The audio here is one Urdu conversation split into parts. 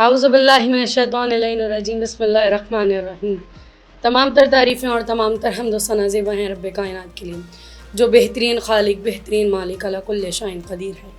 اعوذ باللہ من الشیطان الرجیم، بسم اللہ الرحمن الرحیم۔ تمام تر تعریفیں اور تمام تر حمد و ثنا زیبا ہیں رب کائنات کے لیے، جو بہترین خالق، بہترین مالک، علی کل شیء قدیر ہے۔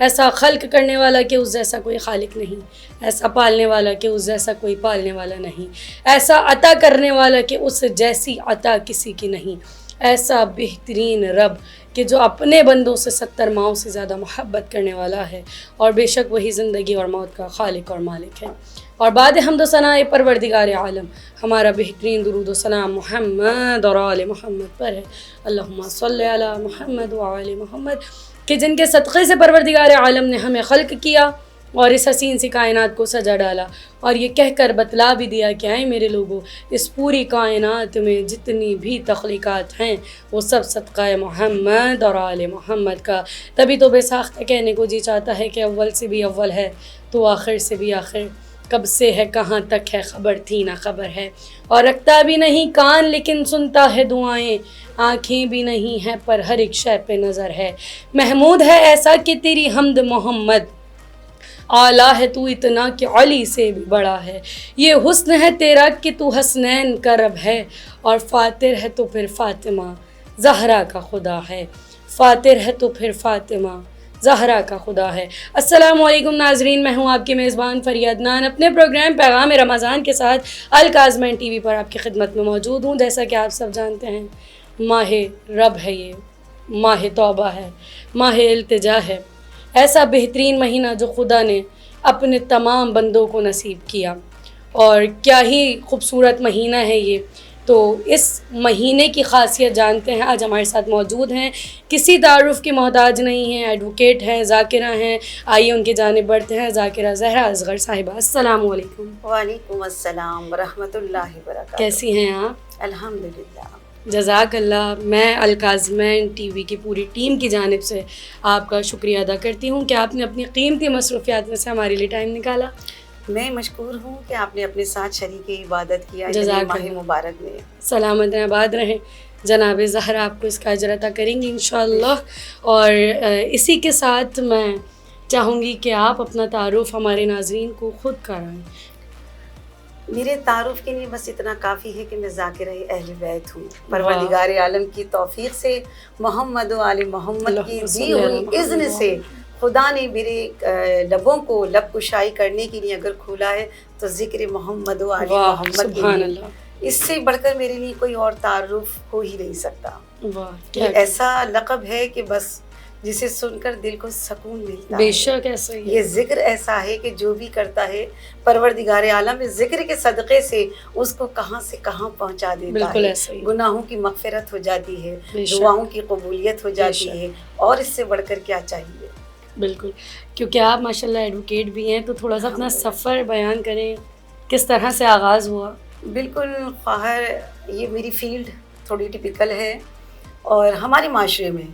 ایسا خلق کرنے والا کہ اس جیسا کوئی خالق نہیں، ایسا پالنے والا کہ اس جیسا کوئی پالنے والا نہیں، ایسا عطا کرنے والا کہ اس جیسی عطا کسی کی نہیں، ایسا بہترین رب کہ جو اپنے بندوں سے 70 ماؤں سے زیادہ محبت کرنے والا ہے، اور بے شک وہی زندگی اور موت کا خالق اور مالک ہے۔ اور بعد حمد و ثنا پروردگار عالم، ہمارا بہترین درود و سلام محمد اور آل محمد پر ہے۔ اللہم صلی علی محمد و آل محمد، کہ جن کے صدقے سے پروردگار عالم نے ہمیں خلق کیا اور اس حسین سی کائنات کو سجا ڈالا، اور یہ کہہ کر بتلا بھی دیا کہ اے میرے لوگوں، اس پوری کائنات میں جتنی بھی تخلیقات ہیں وہ سب صدقہ محمد اور آل محمد کا۔ تبھی تو بے ساختہ کہنے کو جی چاہتا ہے کہ اول سے بھی اول ہے تو آخر سے بھی آخر، کب سے ہے کہاں تک ہے خبر تھی نہ خبر ہے، اور رکھتا بھی نہیں کان لیکن سنتا ہے دعائیں، آنکھیں بھی نہیں ہیں پر ہر ایک شے پہ نظر ہے۔ محمود ہے ایسا کہ تیری حمد محمد، اعلیٰ ہے تو اتنا کہ علی سے بھی بڑا ہے۔ یہ حسن ہے تیرا کہ تو حسنین کا رب ہے، اور فاتر ہے تو پھر فاطمہ زہرا کا خدا ہے، فاتر ہے تو پھر فاطمہ زہرا کا خدا ہے۔ السلام علیکم ناظرین، میں ہوں آپ کی میزبان فریہ عدنان، اپنے پروگرام پیغام رمضان کے ساتھ الکاظمین ٹی وی پر آپ کی خدمت میں موجود ہوں۔ جیسا کہ آپ سب جانتے ہیں، ماہ رب ہے، یہ ماہ توبہ ہے، ماہ التجا ہے، ایسا بہترین مہینہ جو خدا نے اپنے تمام بندوں کو نصیب کیا، اور کیا ہی خوبصورت مہینہ ہے یہ۔ تو اس مہینے کی خاصیت جانتے ہیں، آج ہمارے ساتھ موجود ہیں، کسی تعارف کی محتاج نہیں ہیں، ایڈوکیٹ ہیں، ذاکرہ ہیں۔ آئیے ان کی جانب بڑھتے ہیں۔ ذاکرہ زہرا اصغر صاحبہ، السلام علیکم۔ وعلیکم السلام ورحمۃ اللہ وبرکاتہ۔ کیسی ہیں آپ؟ الحمدللہ۔ جزاک اللہ۔ میں الکاظمین ٹی وی کی پوری ٹیم کی جانب سے آپ کا شکریہ ادا کرتی ہوں کہ آپ نے اپنی قیمتی مصروفیات میں سے ہمارے لیے ٹائم نکالا۔ میں مشکور ہوں کہ آپ نے اپنے ساتھ شریک عبادت کیا جزاک ماہ اللہ۔ مبارک میں۔ سلامت رہیں، آباد رہیں۔ جناب زہرا آپ کو اس کا اجر عطا کریں گی انشاءاللہ۔ اور اسی کے ساتھ میں چاہوں گی کہ آپ اپنا تعارف ہمارے ناظرین کو خود کرائیں۔ میرے تعارف کے لیے بس اتنا کافی ہے کہ میں ذاکرہ اہل بیت ہوں۔ پروردگار عالم کی توفیق سے، محمد و آل محمد کی دی ہوئی اذن سے خدا نے میرے لبوں کو لب کشائی کرنے کے لیے اگر کھولا ہے تو ذکر محمد و آل محمد کے لیے، اس سے بڑھ کر میرے لیے کوئی اور تعارف ہو ہی نہیں سکتا۔ یہ ایسا لقب ہے کہ بس جسے سن کر دل کو سکون ملتا ہے۔ بے شک ایسا ہی ہے۔ یہ ذکر ایسا ہے کہ جو بھی کرتا ہے پروردگار عالم اس ذکر کے صدقے سے اس کو کہاں سے کہاں پہنچا دیتا بالکل ہے۔ ایسا ہی۔ گناہوں کی مغفرت ہو جاتی ہے، بے شک۔ دعاؤں کی قبولیت ہو جاتی ہے، اور اس سے بڑھ کر کیا چاہیے۔ بالکل، کیونکہ آپ ماشاءاللہ ایڈوکیٹ بھی ہیں، تو تھوڑا سا اپنا سفر بیان کریں، کس طرح سے آغاز ہوا؟ بالکل خواہر، یہ میری فیلڈ تھوڑی ٹپیکل ہے، اور ہمارے معاشرے میں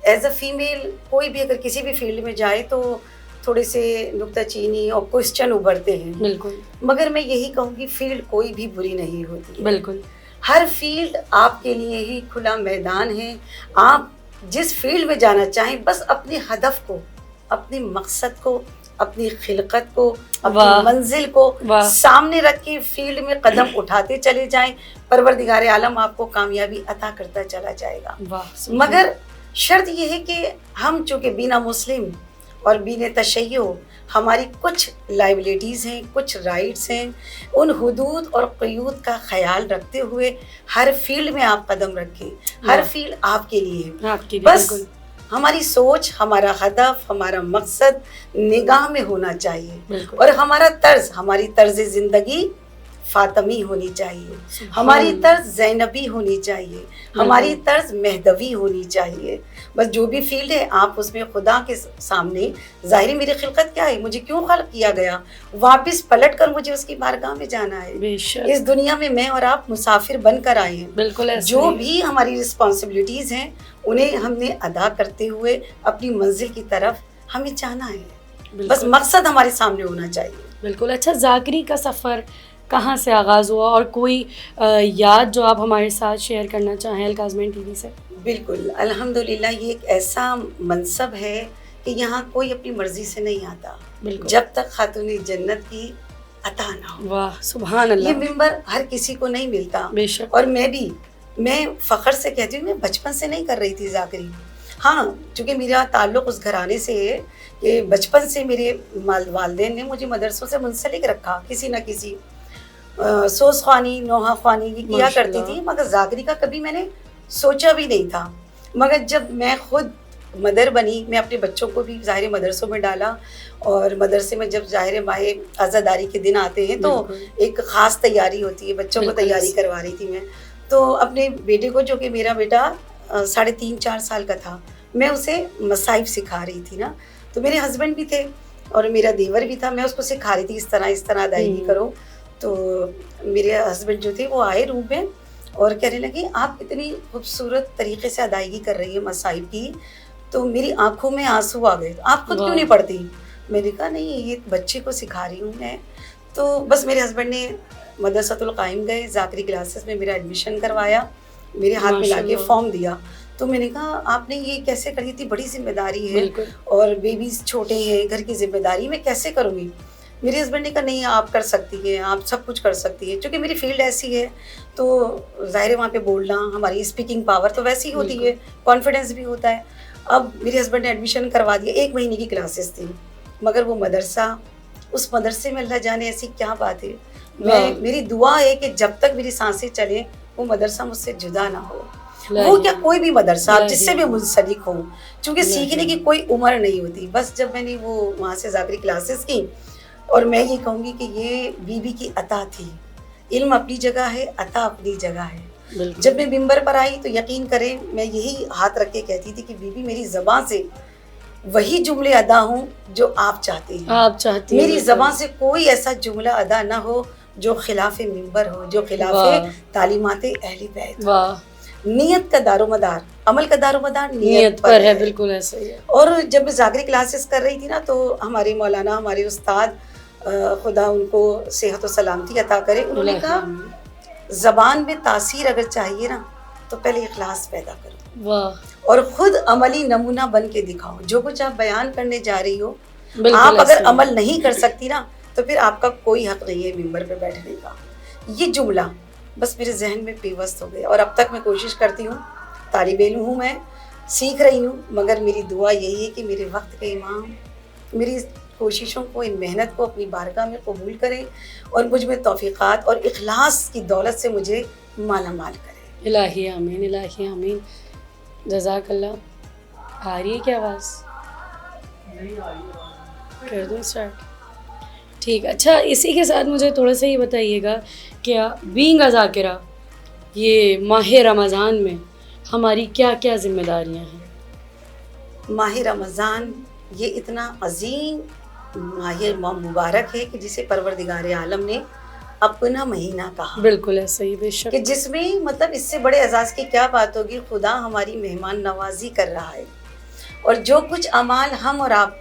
ایز اے فیمیل کوئی بھی اگر کسی بھی فیلڈ میں جائے تو تھوڑے سے نکتہ چینی اور کوسچن ابھرتے ہیں۔ بالکل، مگر میں یہی کہوں گی فیلڈ کوئی بھی بری نہیں ہوتی۔ بالکل، ہر فیلڈ آپ کے لیے ہی کھلا میدان ہے۔ آپ جس فیلڈ میں جانا چاہیں، بس اپنے ہدف کو، اپنے مقصد کو، اپنی خلقت کو، اپنی منزل کو سامنے رکھ کے فیلڈ میں قدم اٹھاتے چلے جائیں، پروردگار عالم آپ کو کامیابی عطا کرتا چلا جائے گا۔ مگر شرط یہ ہے کہ ہم چونکہ بینا مسلم اور بین تشیع ہماری کچھ لائبلٹیز ہیں، کچھ رائٹس ہیں، ان حدود اور قیود کا خیال رکھتے ہوئے ہر فیلڈ میں آپ قدم رکھیں۔ ہر فیلڈ آپ کے لیے ہے، بس ہماری سوچ، ہمارا ہدف، ہمارا مقصد نگاہ میں ہونا چاہیے، اور ہماری طرز زندگی فاطمی ہونی چاہیے، ہماری طرز زینبی ہونی چاہیے، ہماری طرز مہدوی ہونی چاہیے۔ بس جو بھی فیلڈ ہے آپ اس میں خدا کے سامنے ظاہری میری خلقت کیا ہے، مجھے کیوں خلق کیا گیا، واپس پلٹ کر مجھے اس کی بارگاہ میں جانا ہے۔ اس دنیا میں میں اور آپ مسافر بن کر آئے ہیں۔ بالکل، جو بھی ہماری رسپانسبلٹیز ہیں انہیں ہم نے ادا کرتے ہوئے اپنی منزل کی طرف ہمیں جانا ہے، بس مقصد ہمارے سامنے ہونا چاہیے۔ بالکل۔ اچھا، ذاکری کا سفر کہاں سے آغاز ہوا، اور کوئی یاد جو آپ ہمارے ساتھ شیئر کرنا چاہیں الکاظمین ٹی وی سے؟ بالکل، الحمدللہ یہ ایک ایسا منصب ہے کہ یہاں کوئی اپنی مرضی سے نہیں آتا بالکل. جب تک خاتون جنت کی عطا نہ ہو. واہ سبحان اللہ. یہ ممبر ہر کسی کو نہیں ملتا. بے شک. اور میں فخر سے کہتی ہوں، میں بچپن سے نہیں کر رہی تھی ذاکری. ہاں چونکہ میرا تعلق اس گھرانے سے ہے کہ بچپن سے میرے والدین نے مجھے مدرسوں سے منسلک رکھا، کسی نہ کسی سوز خوانی نوحہ خوانی یہ کیا کرتی تھی، مگر ذاکری کا کبھی میں نے سوچا بھی نہیں تھا. مگر جب میں خود مدر بنی، میں اپنے بچوں کو بھی ظاہر مدرسوں میں ڈالا، اور مدرسے میں جب ظاہر ماہ عزاداری کے دن آتے ہیں تو ایک خاص تیاری ہوتی ہے، بچوں کو تیاری کروا رہی تھی میں. تو اپنے بیٹے کو، جو کہ میرا بیٹا 3.5-4 سال کا تھا، میں اسے مصائب سکھا رہی تھی نا. تو میرے ہسبینڈ بھی تھے اور میرا دیور بھی تھا، میں اس کو سکھا رہی تھی اس طرح ادائیگی کرو. تو میرے ہسبینڈ جو تھے وہ آئے روم میں اور کہنے لگے آپ اتنی خوبصورت طریقے سے ادائیگی کر رہی ہیں مصائب کی، تو میری آنکھوں میں آنسو آ گئے. آپ خود کیوں نہیں پڑھتی؟ میں نے کہا نہیں، یہ بچے کو سکھا رہی ہوں میں. تو بس میرے ہسبینڈ نے مدرسۃ القائم گئے، ذاکری کلاسز میں میرا ایڈمیشن کروایا، میرے ہاتھ میں لا کے فارم دیا. تو میں نے کہا آپ نے یہ کیسے کری تھی؟ بڑی ذمہ داری ہے اور بیبیز چھوٹے ہیں، گھر کی ذمہ داری میں کیسے کروں گی؟ میرے ہسبینڈ نے کہا نہیں آپ کر سکتی ہیں، آپ سب کچھ کر سکتی ہیں. چونکہ میری فیلڈ ایسی ہے تو ظاہر ہے وہاں پہ بولنا، ہماری اسپیکنگ پاور تو ویسی ہی ہوتی ہے، کانفیڈنس بھی ہوتا ہے. اب میرے ہسبینڈ نے ایڈمیشن کروا دیا، 1 مہینے کی کلاسز تھیں، مگر وہ مدرسہ، اس مدرسے میں اللہ جانے ایسی کیا بات ہے. میری دعا ہے کہ جب تک میری سانسیں چلیں وہ مدرسہ مجھ سے جدا نہ ہو. وہ کیا کوئی بھی مدرسہ، آپ جس سے بھی منسلک ہوں، چونکہ سیکھنے کی کوئی عمر نہیں ہوتی. بس جب میں نے وہ وہاں سے ذاکری کلاسز کی، اور میں یہ کہوں گی کہ یہ بی کی عطا تھی. علم اپنی جگہ ہے، عطا اپنی جگہ ہے. جب میں ممبر پر آئی تو یقین کریں میں یہی ہاتھ رکھ کے کہتی تھی کہ بی میری زبان سے وہی جملے ادا ہوں جو آپ چاہتے ہیں. میری زبان سے کوئی ایسا جملہ ادا نہ ہو جو خلاف ممبر ہو، جو خلاف تعلیمات اہل بیت. نیت کا دار و مدار، عمل کا دار و مدار نیت پر ہے. بالکل ایسا ہی ہے. اور جب میں ذاکری کلاسز کر رہی تھی نا، تو ہمارے مولانا، ہمارے استاد، خدا ان کو صحت و سلامتی عطا کرے، انہوں نے کہا زبان میں تاثیر اگر چاہیے نا تو پہلے اخلاص پیدا کرو اور خود عملی نمونہ بن کے دکھاؤ. جو کچھ آپ بیان کرنے جا رہی ہو، آپ اگر عمل نہیں کر سکتی نا تو پھر آپ کا کوئی حق نہیں ہے ممبر پہ بیٹھنے کا. یہ جملہ بس میرے ذہن میں پیوست ہو گیا، اور اب تک میں کوشش کرتی ہوں، طالب علم ہوں، میں سیکھ رہی ہوں، مگر میری دعا یہی ہے کہ میرے وقت کے امام میری کوششوں کو، ان محنت کو اپنی بارگاہ میں قبول کریں اور مجھ میں توفیقات اور اخلاص کی دولت سے مجھے مالا مال کریں. الہی آمین، الہی آمین. جزاک اللہ. آ رہی ہے کیا آواز؟ کر دوں اسٹارٹ؟ ٹھیک. اچھا، اسی کے ساتھ مجھے تھوڑا سا یہ بتائیے گا کہ بینگ اے ذاکرہ، یہ ماہ رمضان میں ہماری کیا کیا ذمہ داریاں ہیں؟ ماہ رمضان یہ اتنا عظیم ماہ مبارک ہے کہ جسے پروردگار عالم نے اپنا مہینہ کہا. بالکل ایسا ہی، بے شک. کہ جس میں مطلب اس سے بڑے اعزاز کی کیا بات ہوگی. خدا ہماری مہمان نوازی کر رہا ہے، اور جو کچھ اعمال ہم اور آپ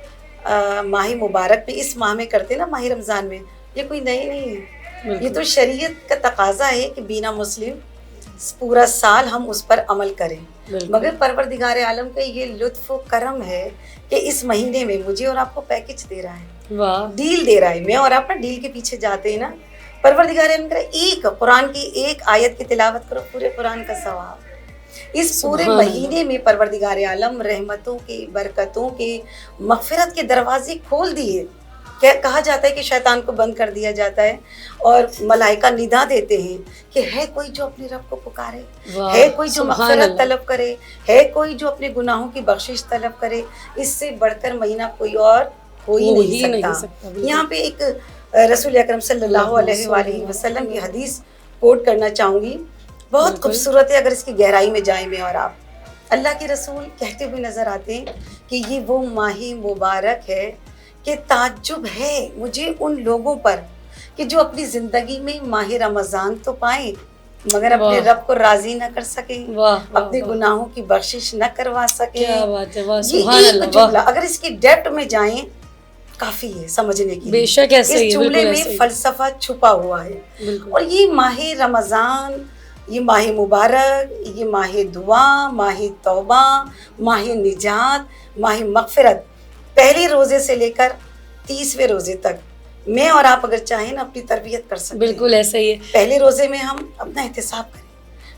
ماہ مبارک میں، اس ماہ میں کرتے نا، ماہ رمضان میں، یہ کوئی نئی نہیں ہے. یہ تو شریعت کا تقاضا ہے کہ بینا مسلم پورا سال ہم اس پر عمل کریں. مگر پروردگار عالم کا یہ لطف و کرم ہے کہ اس مہینے میں مجھے اور آپ کو پیکج دے رہا ہے، ڈیل دے رہا ہے. میں اور آپ نا ڈیل کے پیچھے جاتے ہیں نا. پروردگار عالم کا ایک قرآن کی ایک آیت کی تلاوت کرو، پورے قرآن کا ثواب. اس پورے مہینے میں پروردگار عالم رحمتوں کے، برکتوں کے، مغفرت کے دروازے کھول دیے. کہا جاتا ہے کہ شیطان کو بند کر دیا جاتا ہے، اور ملائکہ ندا دیتے ہیں کہ ہے کوئی جو اپنے رب کو پکارے، ہے کوئی جو مغفرت طلب کرے، ہے کوئی جو اپنے گناہوں کی بخشش طلب کرے. اس سے بڑھ کر مہینہ کوئی اور ہو ہی نہیں سکتا. یہاں پہ ایک رسول اکرم صلی اللہ علیہ وآلہ وسلم کی حدیث کوٹ کرنا چاہوں گی، بہت خوبصورت ہے اگر اس کی گہرائی میں جائیں میں اور آپ. اللہ کے رسول کہتے ہوئے نظر آتے ہیں کہ یہ وہ ماہ مبارک ہے کہ تعجب ہے مجھے ان لوگوں پر کہ جو اپنی زندگی میں ماہ رمضان تو پائیں مگر اپنے رب کو راضی نہ کر سکیں، اپنے گناہوں کی بخشش نہ کروا سکیں. یہ ایک جملہ اگر اس کی ڈیپتھ میں جائیں کافی ہے سمجھنے کی. بے شک ایسے ہی، اس جملے میں فلسفہ چھپا ہوا ہے. اور یہ ماہ رمضان، یہ ماہ مبارک، یہ ماہ دعا، ماہ توبہ، ماہ نجات، ماہ مغفرت، پہلے روزے سے لے کر 30ویں روزے تک میں اور آپ اگر چاہیں نا اپنی تربیت کر سکتے ہیں. بالکل ایسا ہی ہے. پہلے روزے میں ہم اپنا احتساب کریں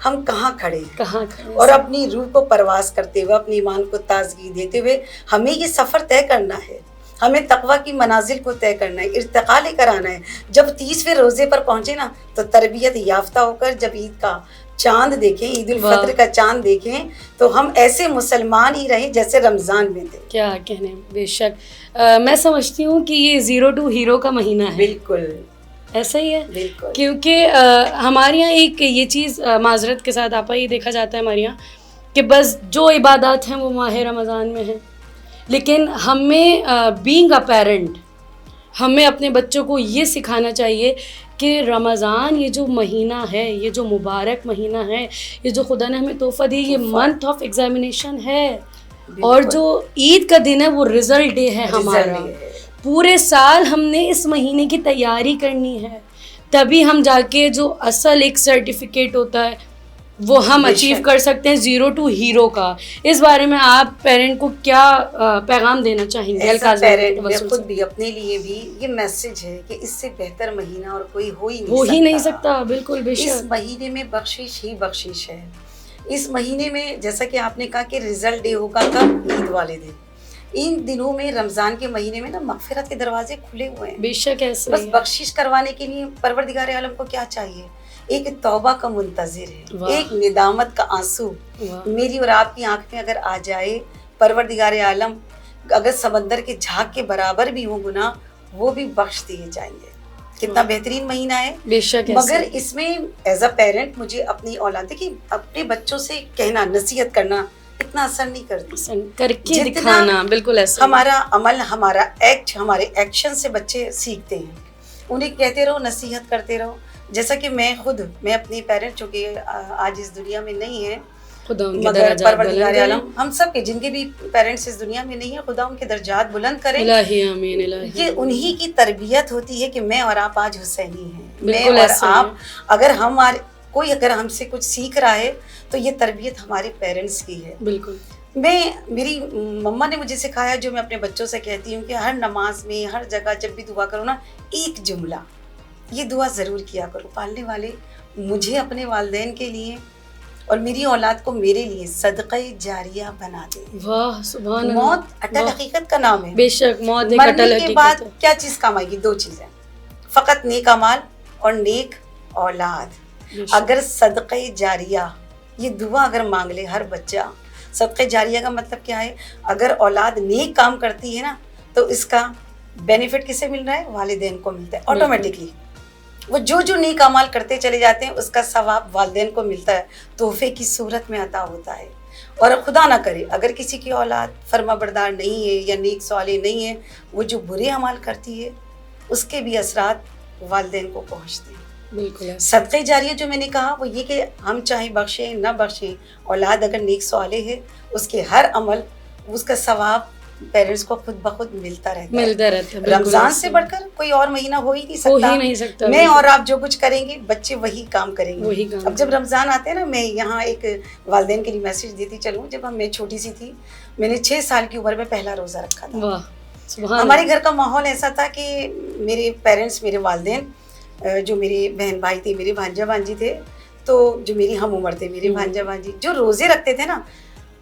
ہم کہاں کھڑے ہیں اور اپنی روح کو پرواز کرتے ہوئے اپنی ایمان کو تازگی دیتے ہوئے ہمیں یہ سفر طے کرنا ہے. ہمیں تقویٰ کی منازل کو طے کرنا ہے, ارتقا لے کر آنا ہے. جب 30ویں روزے پر پہنچے نا تو تربیت یافتہ ہو کر جب عید کا چاند دیکھیں, عید الفطر کا چاند دیکھیں, تو ہم ایسے مسلمان ہی رہیں جیسے رمضان میں تھے. کیا کہنے, بے شک میں سمجھتی ہوں کہ یہ 0 to ہیرو کا مہینہ ہے. بالکل ایسا ہی ہے. بالکل. کیونکہ ہمارے یہاں ایک یہ چیز معذرت کے ساتھ آپا یہ دیکھا جاتا ہے ہمارے یہاں کہ بس جو عبادات ہیں وہ ماہ رمضان میں ہیں, لیکن ہمیں بینگ اے پیرنٹ ہمیں اپنے بچوں کو یہ سکھانا چاہیے کہ رمضان یہ جو مہینہ ہے, یہ جو مبارک مہینہ ہے, یہ جو خدا نے ہمیں تحفہ دی, یہ منتھ آف ایگزامینیشن ہے. اور جو عید کا دن ہے وہ رزلٹ ڈے ہے ہمارا. پورے سال ہم نے اس مہینے کی تیاری کرنی ہے, تبھی ہم جا کے جو اصل ایک سرٹیفکیٹ ہوتا ہے وہ ہم اچیو کر سکتے ہیں 0 to ہیرو کا. اس بارے میں آپ پیرنٹ کو کیا پیغام دینا چاہیں گے؟ میں خود بھی اپنے لیے بھی یہ میسج ہے کہ اس سے بہتر مہینہ اور کوئی ہو ہی نہیں سکتا. بالکل بے شک. اس مہینے میں بخشش ہی بخشش ہے. اس مہینے میں جیسا کہ آپ نے کہا کہ رزلٹ ڈے ہوگا کب؟ عید والے دن. ان دنوں میں رمضان کے مہینے میں نا مغفرت کے دروازے کھلے ہوئے ہیں. بے شک ایسے بس بخشش کروانے کے لیے پروردگار عالم کو کیا چاہیے؟ ایک توبہ کا منتظر ہے, ایک ندامت کا آنسو میری اور آپ کی آنکھ میں اگر آ جائے, پروردگار عالم اگر سمندر کے جھاگ کے برابر بھی ہوں گناہ وہ بھی بخش دیے جائیں گے. کتنا بہترین مہینہ ہے. بے شک. مگر اس میں ایز اے پیرنٹ مجھے اپنی اولاد دیکھیے اپنے بچوں سے کہنا, نصیحت کرنا اتنا اثر نہیں کرتی, کر کے دکھانا. بالکل ایسا. ہمارا عمل, ہمارا ایکٹ, ہمارے ایکشن سے بچے سیکھتے ہیں. انہیں کہتے رہو, نصیحت کرتے رہو. جیسا کہ میں اپنی پیرنٹ جو کہ آج اس دنیا میں نہیں ہے, مگر پروردگار عالم ہم سب کے جن کے بھی پیرنٹس اس دنیا میں نہیں ہیں, خدا ان کے درجات بلند کرے. الہی آمین. الہی. یہ انہی کی تربیت ہوتی ہے کہ میں اور آپ آج حسینی ہیں. میں اور آپ اگر کوئی اگر ہم سے کچھ سیکھ رہا ہے تو یہ تربیت ہمارے پیرنٹس کی ہے. بالکل. میری مما نے مجھے سکھایا, جو میں اپنے بچوں سے کہتی ہوں کہ ہر نماز میں, ہر جگہ جب بھی دعا کرو نا, ایک جملہ یہ دعا ضرور کیا کرو, پالنے والے مجھے اپنے والدین کے لیے اور میری اولاد کو میرے لیے صدقہ جاریہ بنا دے. واہ سبحان اللہ. موت اٹل حقیقت کا نام ہے. بے شک موت ایک اٹل حقیقت. مرنے کے بعد کیا چیز کام آئے گی؟ 2 چیزیں, فقط نیک اعمال اور نیک اولاد. اگر صدقہ جاریہ یہ دعا اگر مانگ لے ہر بچہ, صدقہ جاریہ کا مطلب کیا ہے؟ اگر اولاد نیک کام کرتی ہے نا تو اس کا بینیفٹ کسے مل رہا ہے؟ والدین کو ملتا ہے آٹومیٹکلی. وہ جو نیک اعمال کرتے چلے جاتے ہیں اس کا ثواب والدین کو ملتا ہے, تحفے کی صورت میں عطا ہوتا ہے. اور خدا نہ کرے اگر کسی کی اولاد فرما بردار نہیں ہے یا نیک صالح نہیں ہے, وہ جو برے اعمال کرتی ہے اس کے بھی اثرات والدین کو پہنچتے ہیں. بالکل. صدقہ جاریہ جو میں نے کہا وہ یہ کہ ہم چاہے بخشیں نہ بخشیں, اولاد اگر نیک صالح ہے اس کے ہر عمل, اس کا ثواب پیرنٹس کو خود بخود ملتا رہتا ہے. رمضان سے بڑھ کر کوئی اور مہینہ ہو ہی نہیں سکتا. میں اور آپ جو کچھ کریں گے بچے وہی کام کریں گے. اب جب رمضان آتے ہیں نا, میں یہاں ایک والدین کے لیے میسج دیتی چلوں, جب میں چھوٹی سی تھی میں نے 6 سال کی عمر میں پہلا روزہ رکھا تھا. ہمارے گھر کا ماحول ایسا تھا کہ میرے پیرنٹس, میرے والدین, جو میرے بہن بھائی تھے, میرے بھانجا بھانجی تھے, تو جو میری ہم عمر تھے میرے بھانجا بھانجی جو روزے رکھتے تھے نا,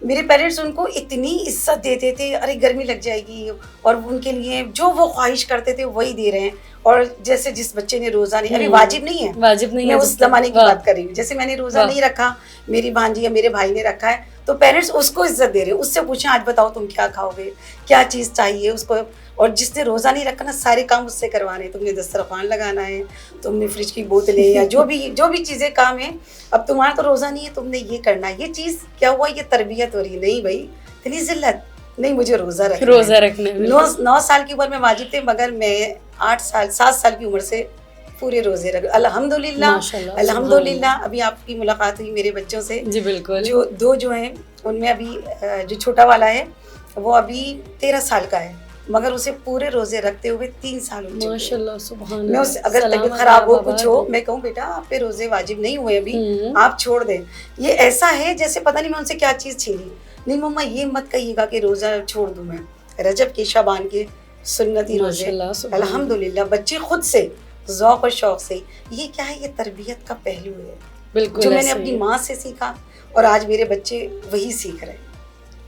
میرے پیرنٹس ان کو اتنی عزت دیتے تھے, ارے گرمی لگ جائے گی, اور ان کے لیے جو وہ خواہش کرتے تھے وہی دے رہے ہیں. اور جیسے جس بچے نے روزہ نہیں, ابھی واجب نہیں ہے, میں اس زمانے کی بات کر رہی ہوں, جیسے میں نے روزہ نہیں رکھا, میری بھانجی یا میرے بھائی نے رکھا ہے, تو پیرنٹس اس کو عزت دے رہے ہیں. اس سے پوچھیں آج بتاؤ تم کیا کھاؤ گے, کیا چیز چاہیے اس کو. اور جس نے روزہ نہیں رکھا نا, سارے کام اس سے کروانے, تم نے دسترخوان لگانا ہے, تم نے فریج کی بوتلیں یا جو بھی چیزیں کام ہیں, اب تمہارا تو روزہ نہیں ہے, تم نے یہ کرنا ہے. یہ چیز کیا ہوا, یہ تربیت ہو رہی ہے. نہیں بھائی اتنی ذلت نہیں, مجھے روزہ رکھنا. 9 سال کی عمر میں واجب تھے, مگر میں 7 سال کی عمر سے پورے روزے رکھ. الحمدللہ ابھی آپ کی ملاقات ہوئی میرے بچوں سے. جی بالکل. جو 2 جو ہیں ان میں ابھی جو چھوٹا والا ہے وہ ابھی 13 سال کا ہے, مگر اسے پورے روزے رکھتے ہوئے 3 سال ہو چکے. ماشاءاللہ سبحان اللہ. میں اسے اگر طبیعت خراب ہو کچھ ہو, میں کہوں بیٹا آپ پہ روزے واجب نہیں ہوئے ابھی, آپ چھوڑ دیں. یہ ایسا ہے جیسے پتہ نہیں میں ان سے کیا چیز چھینی. نہیں مما یہ مت کہیے گا کہ روزہ چھوڑ دوں میں, رجب کے شعبان کے سنتی روزے ماشاءاللہ، سبحان اللہ۔ الحمدللہ بچے خود سے ذوق و شوق سے، یہ کیا ہے، یہ تربیت کا پہلو ہے بالکل جو میں نے ایسے اپنی ہی۔ ماں سے سیکھا اور آج میرے بچے وہی سیکھ رہے ہیں۔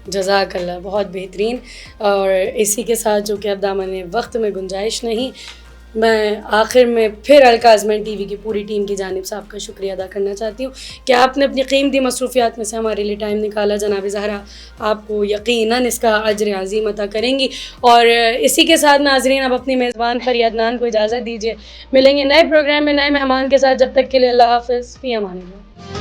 جزاک اللہ، بہت بہترین۔ اور اسی کے ساتھ جو کہ اب دامن وقت میں گنجائش نہیں، میں آخر میں پھر الکاظمین ٹی وی کی پوری ٹیم کی جانب سے آپ کا شکریہ ادا کرنا چاہتی ہوں کہ آپ نے اپنی قیمتی مصروفیات میں سے ہمارے لیے ٹائم نکالا۔ جناب زہرا آپ کو یقیناً اس کا اجر عظیم عطا کریں گی۔ اور اسی کے ساتھ ناظرین اب اپنی میزبان فریادنان کو اجازت دیجیے، ملیں گے نئے پروگرام میں نئے مہمان کے ساتھ، جب تک کے لیے اللہ حافظ، فی امان اللہ۔